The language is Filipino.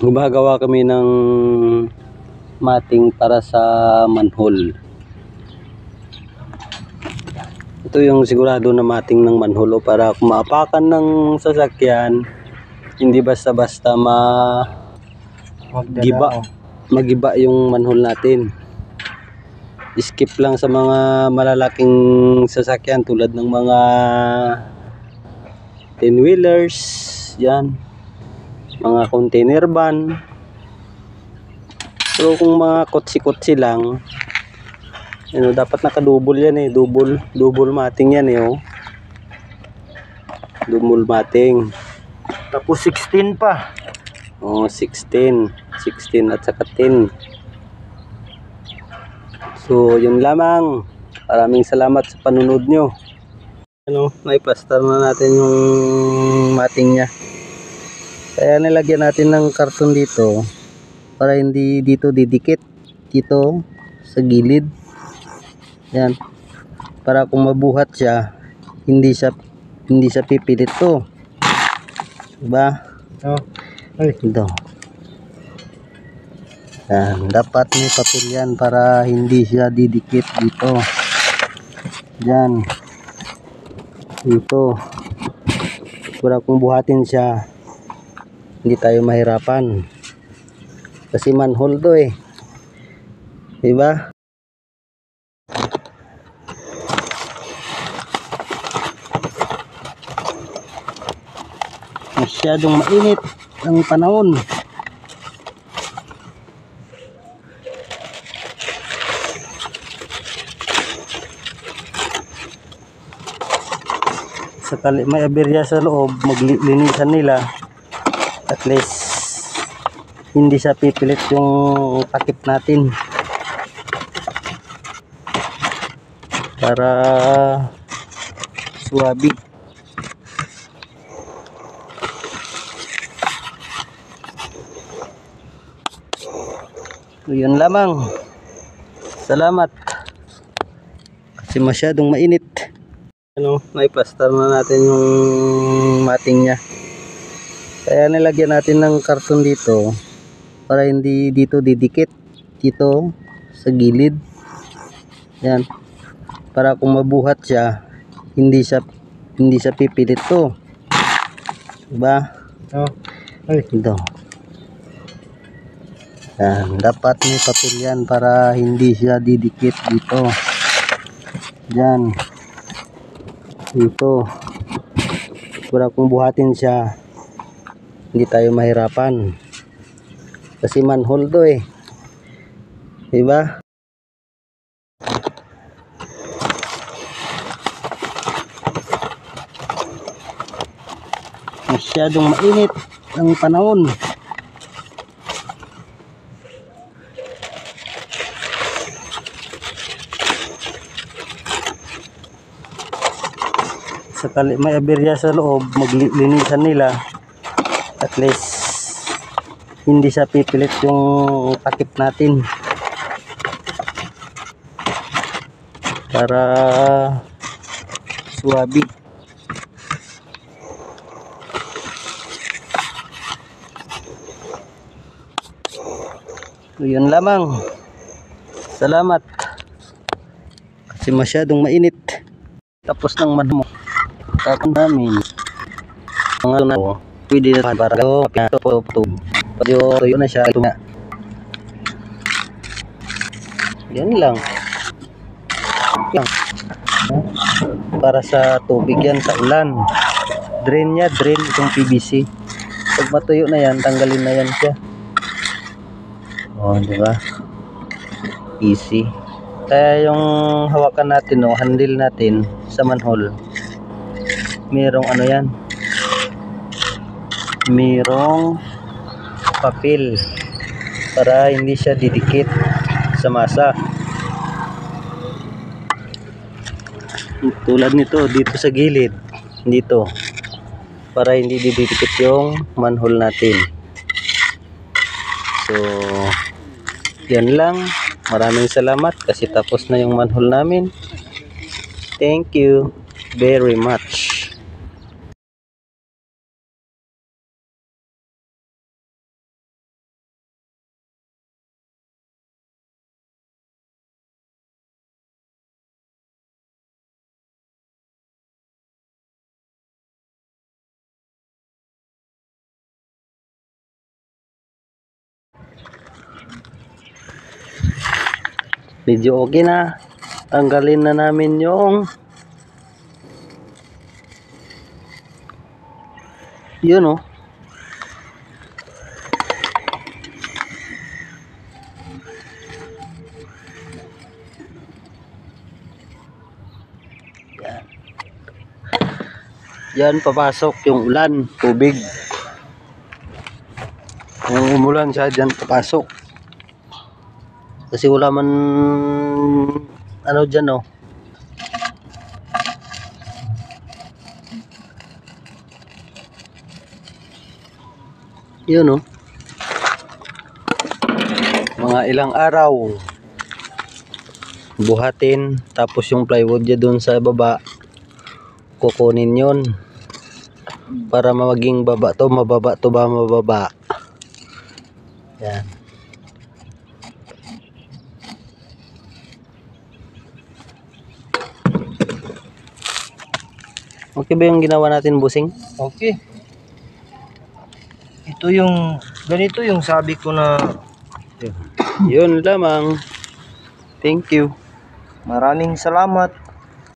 Gumagawa kami ng mating para sa manhole. Ito yung sigurado na mating ng manhole para kung maapakan ng sasakyan, hindi basta-basta magiba yung manhole natin. Skip lang sa mga malalaking sasakyan tulad ng mga 10-wheelers, yan, mga container van. Pero kung mga kotse-kotse lang, dapat nakadouble yan eh, double mating yan eh, oh. Double mating. Tapos 16 pa. Oh, 16 at saka 10. So, yun lamang. Maraming salamat sa panunod nyo. Naiplaster na natin yung mating nya. Kaya nilagyan natin ng karton dito para hindi dito didikit dito sa gilid. Yan. Para kung mabuhat siya, hindi siya pipilit to. Diba? Oh. Ay, ito. Yan, dapat may papel yan para hindi siya didikit dito. Yan. Dito. Para kung buhatin siya, hindi tayo mahirapan. Kasi manhole to eh. Diba? Masyadong mainit ang panahon. Sakali may aberya sa loob, maglinisan nila, at least hindi siya pipilit yung takip natin para suwabi. So, yun lamang. Salamat. Kasi masyadong mainit. Naiplaster na natin yung mating nya. Kaya nilagyan natin ng karton dito para hindi dito didikit dito sa gilid. Yan. Para kung mabuhat siya, hindi siya pipilit to. Diba? oh. Ay, ito. Yan, dapat may papel yan para hindi siya didikit dito. Yan. Dito. Para kung buhatin siya, hindi tayo mahirapan. Kasi manhole to eh. Diba? Masyadong mainit ang panahon. Sakali may aberya sa loob, maglinisan nila, at least hindi siya pipilit yung takip natin para suwabi. So, yun lamang. Salamat. Kasi masyadong mainit. Tapos ng madmo. Takon namin. Mga na pwede na para tuyo na siya. Yan lang. Para sa tubig yan sa ulan. Drain itong PVC. Pag matuyo na yan, tanggalin na yan siya. Oh, diba? Easy. Kaya yung hawakan natin, handle natin sa manhole, merong ano yan, merong papel para hindi siya didikit sa masa. Tulad nito dito sa gilid, dito, para hindi didikit yung manhole natin. So, yan lang. Maraming salamat kasi tapos na yung manhole namin. Thank you very much. Medyo okay na. Tanggalin na namin yung yun oh. Yan papasok yung ulan, tubig. Kung umulan siya, dyan papasok. Kasi wala man ano dyan oh. Yun oh. Mga ilang araw. Buhatin. Tapos yung plywood dyan dun sa baba. Kukunin yun. Para maging baba to, mababa to ba, mababa. Yan. Okay ba yung ginawa natin, busing? Okay. Ito yung, ganito yung sabi ko na Yun lamang. Thank you. maraming salamat.